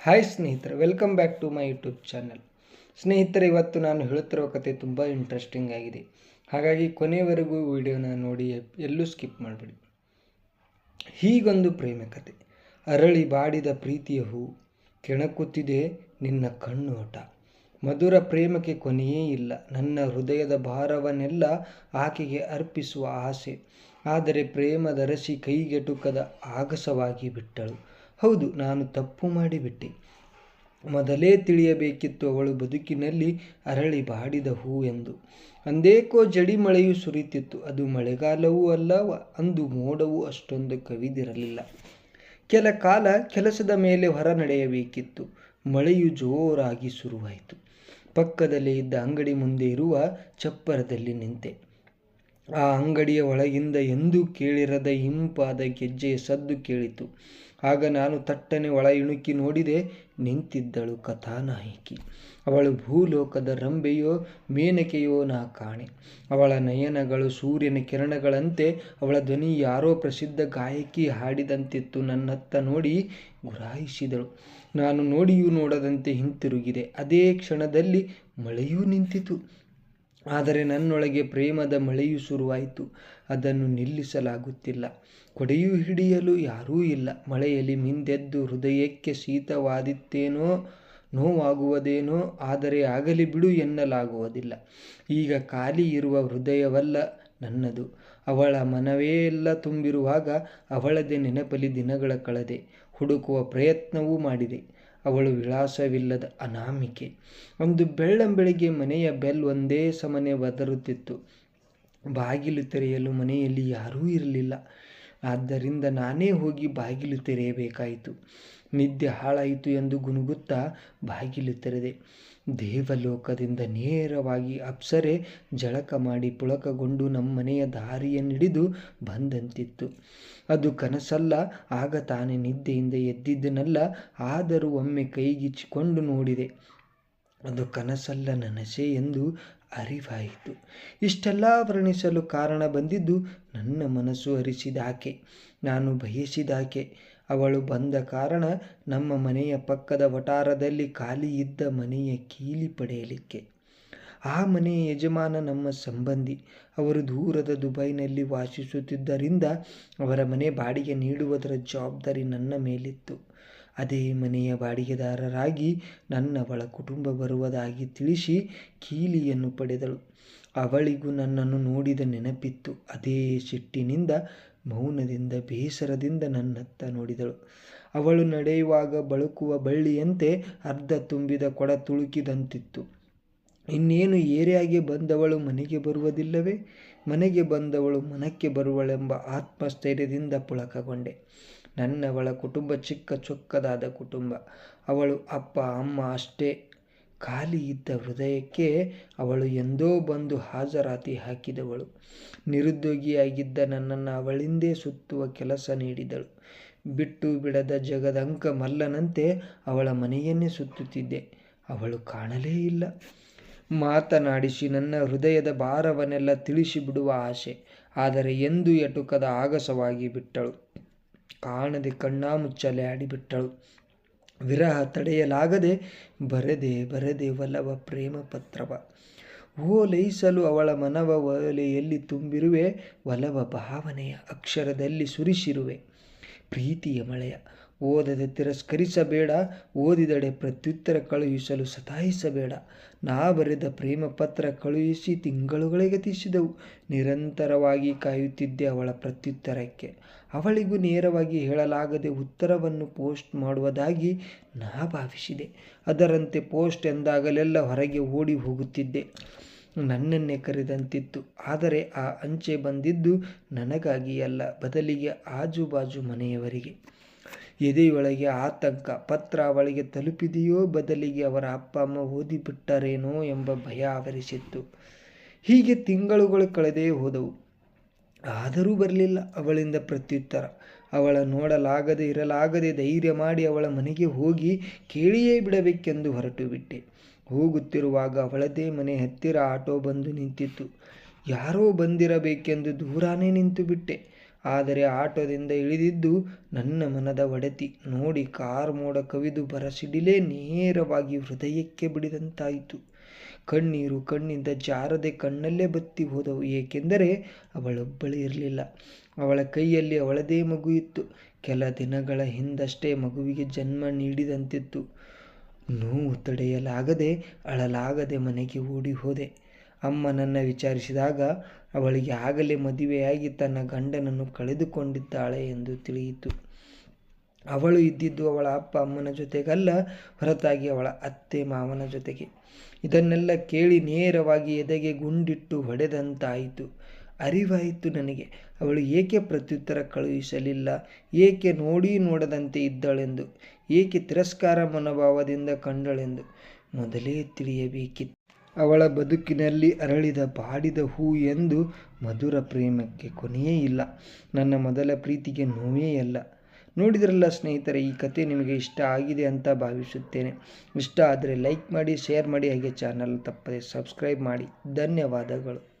Hi ಸ್ನೇಹಿತರೆ, welcome back to my YouTube channel. ಸ್ನೇಹಿತರೆ, ಇವತ್ತು ನಾನು ಹೇಳುತ್ತಿರುವ ಕತೆ ತುಂಬ ಇಂಟ್ರೆಸ್ಟಿಂಗ್ ಆಗಿದೆ. ಹಾಗಾಗಿ ಕೊನೆಯವರೆಗೂ ವಿಡಿಯೋನ ನೋಡಿ, ಎಲ್ಲೂ ಸ್ಕಿಪ್ ಮಾಡಬೇಡಿ. ಹೀಗೊಂದು ಪ್ರೇಮ ಕತೆ. ಅರಳಿ ಬಾಡಿದ ಪ್ರೀತಿಯ ಹೂ, ಕೆಣಕುತ್ತಿದೆ ನಿನ್ನ ಕಣ್ಣೋಟ. ಮಧುರ ಪ್ರೇಮಕ್ಕೆ ಕೊನೆಯೇ ಇಲ್ಲ. ನನ್ನ ಹೃದಯದ ಭಾರವನ್ನೆಲ್ಲ ಆಕೆಗೆ ಅರ್ಪಿಸುವ ಆಸೆ. ಆದರೆ ಪ್ರೇಮದರಸಿ ಕೈಗೆಟುಕದ ಆಗಸವಾಗಿ ಬಿಟ್ಟಳು. ಹೌದು, ನಾನು ತಪ್ಪು ಮಾಡಿಬಿಟ್ಟೆ. ಮೊದಲೇ ತಿಳಿಯಬೇಕಿತ್ತು ಅವಳು ಬದುಕಿನಲ್ಲಿ ಅರಳಿ ಬಾಡಿದ ಹೂ ಎಂದು. ಅಂದೇಕೋ ಜಡಿ ಮಳೆಯು ಸುರಿತಿತ್ತು. ಅದು ಮಳೆಗಾಲವೂ ಅಲ್ಲ, ಅಂದು ಮೋಡವೂ ಅಷ್ಟೊಂದು ಕವಿದಿರಲಿಲ್ಲ. ಕೆಲ ಕಾಲ ಕೆಲಸದ ಮೇಲೆ ಹೊರ ನಡೆಯಬೇಕಿತ್ತು. ಮಳೆಯು ಜೋರಾಗಿ ಶುರುವಾಯಿತು. ಪಕ್ಕದಲ್ಲೇ ಇದ್ದ ಅಂಗಡಿ ಮುಂದೆ ಇರುವ ಚಪ್ಪರದಲ್ಲಿ ನಿಂತೆ. ಆ ಅಂಗಡಿಯ ಒಳಗಿಂದ ಎಂದೂ ಕೇಳಿರದ ಇಂಪಾದ ಗೆಜ್ಜೆಯ ಸದ್ದು ಕೇಳಿತು. ಆಗ ನಾನು ತಟ್ಟನೆ ಒಳ ಇಣುಕಿ ನೋಡಿದೆ. ನಿಂತಿದ್ದಳು ಕಥಾನಾಯಕಿ. ಅವಳು ಭೂಲೋಕದ ರಂಬೆಯೋ ಮೇನಕೆಯೋ ನಾ ಕಾಣೆ. ಅವಳ ನಯನಗಳು ಸೂರ್ಯನ ಕಿರಣಗಳಂತೆ, ಅವಳ ಧ್ವನಿ ಯಾರೋ ಪ್ರಸಿದ್ಧ ಗಾಯಕಿ ಹಾಡಿದಂತಿತ್ತು. ನನ್ನತ್ತ ನೋಡಿ ಗುರಾಯಿಸಿದಳು. ನಾನು ನೋಡಿಯೂ ನೋಡದಂತೆ ಹಿಂತಿರುಗಿದೆ. ಅದೇ ಕ್ಷಣದಲ್ಲಿ ಮಳೆಯೂ ನಿಂತಿತು. ಆದರೆ ನನ್ನೊಳಗೆ ಪ್ರೇಮದ ಮಳೆಯೂ ಶುರುವಾಯಿತು. ಅದನ್ನು ನಿಲ್ಲಿಸಲಾಗುತ್ತಿಲ್ಲ. ಕೊಡೆಯೂ ಹಿಡಿಯಲು ಯಾರೂ ಇಲ್ಲ. ಮಳೆಯಲ್ಲಿ ಮಿಂದೆದ್ದು ಹೃದಯಕ್ಕೆ ಶೀತವಾದಿತ್ತೇನೋ, ನೋವಾಗುವುದೇನೋ. ಆದರೆ ಆಗಲಿ ಬಿಡು ಎನ್ನಲಾಗುವುದಿಲ್ಲ. ಈಗ ಖಾಲಿ ಇರುವ ಹೃದಯವಲ್ಲ ನನ್ನದು. ಅವಳ ಮನವೇ ಎಲ್ಲ ತುಂಬಿರುವಾಗ ಅವಳದೇ ನೆನಪಲ್ಲಿ ದಿನಗಳ ಕಳೆದೆ. ಹುಡುಕುವ ಪ್ರಯತ್ನವೂ ಮಾಡಿದೆ. ಅವಳು ವಿಳಾಸವಿಲ್ಲದ ಅನಾಮಿಕೆ. ಒಂದು ಬೆಳ್ಳಂಬೆಳಿಗ್ಗೆ ಮನೆಯ ಬೆಲ್ ಒಂದೇ ಸಮನೆ ಒದರುತ್ತಿತ್ತು. ಬಾಗಿಲು ತೆರೆಯಲು ಮನೆಯಲ್ಲಿ ಯಾರೂ ಇರಲಿಲ್ಲ. ಆದ್ದರಿಂದ ನಾನೇ ಹೋಗಿ ಬಾಗಿಲು ತೆರೆಯಬೇಕಾಯಿತು. ನಿದ್ದೆ ಹಾಳಾಯಿತು ಎಂದು ಗುನುಗುತ್ತಾ ಬಾಗಿಲು ತೆರೆದೆ. ದೇವಲೋಕದಿಂದ ನೇರವಾಗಿ ಅಪ್ಸರೆ ಜಳಕ ಮಾಡಿ ಪುಳಕಗೊಂಡು ನಮ್ಮನೆಯ ದಾರಿಯನ್ನಿಡಿದು ಬಂದಂತಿತ್ತು. ಅದು ಕನಸಲ್ಲ. ಆಗ ತಾನೇ ನಿದ್ದೆಯಿಂದ ಎದ್ದಿದ್ದನಲ್ಲ. ಆದರೂ ಒಮ್ಮೆ ಕೈಗಿಚ್ಚಿಕೊಂಡು ನೋಡಿದೆ. ಅದು ಕನಸಲ್ಲ, ನನಸೇ ಎಂದು ಅರಿವಾಯಿತು. ಇಷ್ಟೆಲ್ಲ ವರ್ಣಿಸಲು ಕಾರಣ ಬಂದಿದ್ದು ನನ್ನ ಮನಸ್ಸು ಅರಿಸಿದಾಕೆ, ನಾನು ಬಯಸಿದಾಕೆ. ಅವಳು ಬಂದ ಕಾರಣ ನಮ್ಮ ಮನೆಯ ಪಕ್ಕದ ವಠಾರದಲ್ಲಿ ಖಾಲಿ ಇದ್ದ ಮನೆಯ ಕೀಲಿ ಪಡೆಯಲಿಕ್ಕೆ. ಆ ಮನೆಯ ಯಜಮಾನ ನಮ್ಮ ಸಂಬಂಧಿ. ಅವರು ದೂರದ ದುಬೈನಲ್ಲಿ ವಾಸಿಸುತ್ತಿದ್ದರಿಂದ ಅವರ ಮನೆ ಬಾಡಿಗೆ ನೀಡುವುದರ ಜವಾಬ್ದಾರಿ ನನ್ನ ಮೇಲಿತ್ತು. ಅದೇ ಮನೆಯ ಬಾಡಿಗೆದಾರರಾಗಿ ನನ್ನವಳ ಕುಟುಂಬ ಬರುವುದಾಗಿ ತಿಳಿಸಿ ಕೀಲಿಯನ್ನು ಪಡೆದಳು. ಅವಳಿಗೂ ನನ್ನನ್ನು ನೋಡಿದ ನೆನಪಿತ್ತು. ಅದೇ ಸಿಟ್ಟಿನಿಂದ, ಮೌನದಿಂದ, ಬೇಸರದಿಂದ ನನ್ನತ್ತ ನೋಡಿದಳು. ಅವಳು ನಡೆಯುವಾಗ ಬಳುಕುವ ಬಳ್ಳಿಯಂತೆ ಅರ್ಧ ತುಂಬಿದ ಕೊಡ ತುಳುಕಿದಂತಿತ್ತು. ಇನ್ನೇನು ಏರಿಯಾಗೆ ಬಂದವಳು ಮನೆಗೆ ಬರುವುದಿಲ್ಲವೇ? ಮನೆಗೆ ಬಂದವಳು ಮನಕ್ಕೆ ಬರುವಳೆಂಬ ಆತ್ಮಸ್ಥೈರ್ಯದಿಂದ ಪುಳಕಗೊಂಡೆ. ನನ್ನವಳ ಕುಟುಂಬ ಚಿಕ್ಕ ಚೊಕ್ಕದಾದ ಕುಟುಂಬ. ಅವಳು ಅಪ್ಪ ಅಮ್ಮ ಅಷ್ಟೇ. ಖಾಲಿ ಇದ್ದ ಹೃದಯಕ್ಕೆ ಅವಳು ಎಂದೋ ಬಂದು ಹಾಜರಾತಿ ಹಾಕಿದವಳು. ನಿರುದ್ಯೋಗಿಯಾಗಿದ್ದ ನನ್ನನ್ನು ಅವಳಿಂದೇ ಸುತ್ತುವ ಕೆಲಸ ನೀಡಿದಳು. ಬಿಟ್ಟು ಬಿಡದ ಜಗದಂಕ ಮಲ್ಲನಂತೆ ಅವಳ ಮನೆಯನ್ನೇ ಸುತ್ತುತ್ತಿದ್ದೆ. ಅವಳು ಕಾಣಲೇ ಇಲ್ಲ. ಮಾತನಾಡಿಸಿ ನನ್ನ ಹೃದಯದ ಭಾರವನ್ನೆಲ್ಲ ತಿಳಿಸಿಬಿಡುವ ಆಸೆ. ಆದರೆ ಎಂದೂ ಎಟುಕದ ಆಗಸವಾಗಿ ಬಿಟ್ಟಳು. ಕಾಣದೆ ಕಣ್ಣಾಮುಚ್ಚಾಲೆ ಆಡಿಬಿಟ್ಟಳು. ವಿರಹ ತಡೆಯಲಾಗದೆ ಬರೆದೆ ಒಲವ ಪ್ರೇಮ ಪತ್ರವ. ಓಲೈಸಲು ಅವಳ ಮನವ ಒಲೆಯಲ್ಲಿ ತುಂಬಿರುವೆ. ಒಲವ ಭಾವನೆಯ ಅಕ್ಷರದಲ್ಲಿ ಸುರಿಸಿರುವೆ. ಪ್ರೀತಿಯ ಮಳೆಯ. ಓದದೆ ತಿರಸ್ಕರಿಸಬೇಡ. ಓದಿದಡೆ ಪ್ರತ್ಯುತ್ತರ ಕಳುಹಿಸಲು ಸತಾಯಿಸಬೇಡ. ನಾ ಬರೆದ ಪ್ರೇಮ ಪತ್ರ ಕಳುಹಿಸಿ ತಿಂಗಳುಗಳೇ ಗತಿಸಿದವು. ನಿರಂತರವಾಗಿ ಕಾಯುತ್ತಿದ್ದೆ ಅವಳ ಪ್ರತ್ಯುತ್ತರಕ್ಕೆ. ಅವಳಿಗೂ ನೇರವಾಗಿ ಹೇಳಲಾಗದೆ ಉತ್ತರವನ್ನು ಪೋಸ್ಟ್ ಮಾಡುವುದಾಗಿ ನಾ ಭಾವಿಸಿದೆ. ಅದರಂತೆ ಪೋಸ್ಟ್ ಎಂದಾಗಲೆಲ್ಲ ಹೊರಗೆ ಓಡಿ ಹೋಗುತ್ತಿದ್ದೆ. ನನ್ನನ್ನೇ ಕರೆದಂತಿತ್ತು. ಆದರೆ ಆ ಅಂಚೆ ಬಂದಿದ್ದು ನನಗಾಗಿ ಅಲ್ಲ, ಬದಲಿಗೆ ಆಜುಬಾಜು ಮನೆಯವರಿಗೆ. ಎದೆಯೊಳಗೆ ಆತಂಕ. ಪತ್ರ ಅವಳಿಗೆ ತಲುಪಿದೆಯೋ, ಬದಲಿಗೆ ಅವರ ಅಪ್ಪ ಅಮ್ಮ ಓದಿಬಿಟ್ಟರೇನೋ ಎಂಬ ಭಯ ಆವರಿಸಿತ್ತು. ಹೀಗೆ ತಿಂಗಳುಗಳು ಕಳೆದೇ ಹೋದವು. ಆದರೂ ಬರಲಿಲ್ಲ ಅವಳಿಂದ ಪ್ರತ್ಯುತ್ತರ. ಅವಳ ನೋಡಲಾಗದೆ ಇರಲಾಗದೆ ಧೈರ್ಯ ಮಾಡಿ ಅವಳ ಮನೆಗೆ ಹೋಗಿ ಕೇಳಿಯೇ ಬಿಡಬೇಕೆಂದು ಹೊರಟು ಬಿಟ್ಟೆ. ಹೋಗುತ್ತಿರುವಾಗ ಅವಳದೇ ಮನೆ ಹತ್ತಿರ ಆಟೋ ಬಂದು ನಿಂತಿತ್ತು. ಯಾರೋ ಬಂದಿರಬೇಕೆಂದು ದೂರಾನೇ ನಿಂತು ಬಿಟ್ಟೆ. ಆದರೆ ಆಟೋದಿಂದ ಇಳಿದಿದ್ದು ನನ್ನ ಮನದ ಒಡೆತಿ ನೋಡಿ ಕಾರ್ ಮೋಡ ಕವಿದು ಬರಸಿಡಿಲೇ ನೇರವಾಗಿ ಹೃದಯಕ್ಕೆ ಬಿಡಿದಂತಾಯಿತು. ಕಣ್ಣೀರು ಕಣ್ಣಿಂದ ಜಾರದೆ ಕಣ್ಣಲ್ಲೇ ಬತ್ತಿ ಹೋದವು. ಏಕೆಂದರೆ ಅವಳೊಬ್ಬಳೇ ಇರಲಿಲ್ಲ. ಅವಳ ಕೈಯಲ್ಲಿ ಅವಳದೇ ಮಗು ಇತ್ತು. ಕೆಲ ದಿನಗಳ ಹಿಂದಷ್ಟೇ ಮಗುವಿಗೆ ಜನ್ಮ ನೀಡಿದಂತಿತ್ತು. ನೋವು ತಡೆಯಲಾಗದೆ ಅಳಲಾಗದೆ ಮನೆಗೆ ಓಡಿ ಹೋದೆ. ಅಮ್ಮ ನನ್ನ ವಿಚಾರಿಸಿದಾಗ ಅವಳಿಗೆ ಆಗಲೇ ಮದುವೆಯಾಗಿ ತನ್ನ ಗಂಡನನ್ನು ಕಳೆದುಕೊಂಡಿದ್ದಾಳೆ ಎಂದು ತಿಳಿಯಿತು. ಅವಳು ಇದ್ದಿದ್ದು ಅವಳ ಅಪ್ಪ ಅಮ್ಮನ ಜೊತೆಗಲ್ಲ, ಹೊರತಾಗಿ ಅವಳ ಅತ್ತೆ ಮಾವನ ಜೊತೆಗೆ. ಇದನ್ನೆಲ್ಲ ಕೇಳಿ ನೇರವಾಗಿ ಎದೆಗೆ ಗುಂಡಿಟ್ಟು ಹೊಡೆದಂತಾಯಿತು. ಅರಿವಾಯಿತು ನನಗೆ ಅವಳು ಏಕೆ ಪ್ರತ್ಯುತ್ತರ ಕಳುಹಿಸಲಿಲ್ಲ, ಏಕೆ ನೋಡಿ ನೋಡದಂತೆ ಇದ್ದಳೆಂದು, ಏಕೆ ತಿರಸ್ಕಾರ ಮನೋಭಾವದಿಂದ ಕಂಡಳೆಂದು ಮೊದಲೇ ತಿಳಿಯಬೇಕಿತ್ತು. ಅವಳ ಬದುಕಿನಲ್ಲಿ ಅರಳಿದ ಬಾಡಿದ ಹೂ ಎಂದು ಮಧುರ ಪ್ರೇಮಕ್ಕೆ ಕೊನೆಯೇ ಇಲ್ಲ. ನನ್ನ ಮೊದಲ ಪ್ರೀತಿಗೆ ನೋವೇ ಇಲ್ಲ. ನೋಡಿದ್ರಲ್ಲ ಸ್ನೇಹಿತರೆ, ಈ ಕತೆ ನಿಮಗೆ ಇಷ್ಟ ಆಗಿದೆ ಅಂತ ಭಾವಿಸುತ್ತೇನೆ. ಇಷ್ಟ ಆದರೆ ಲೈಕ್ ಮಾಡಿ, ಶೇರ್ ಮಾಡಿ, ಹಾಗೆ ಚಾನಲ್ ತಪ್ಪದೆ ಸಬ್ಸ್ಕ್ರೈಬ್ ಮಾಡಿ. ಧನ್ಯವಾದಗಳು.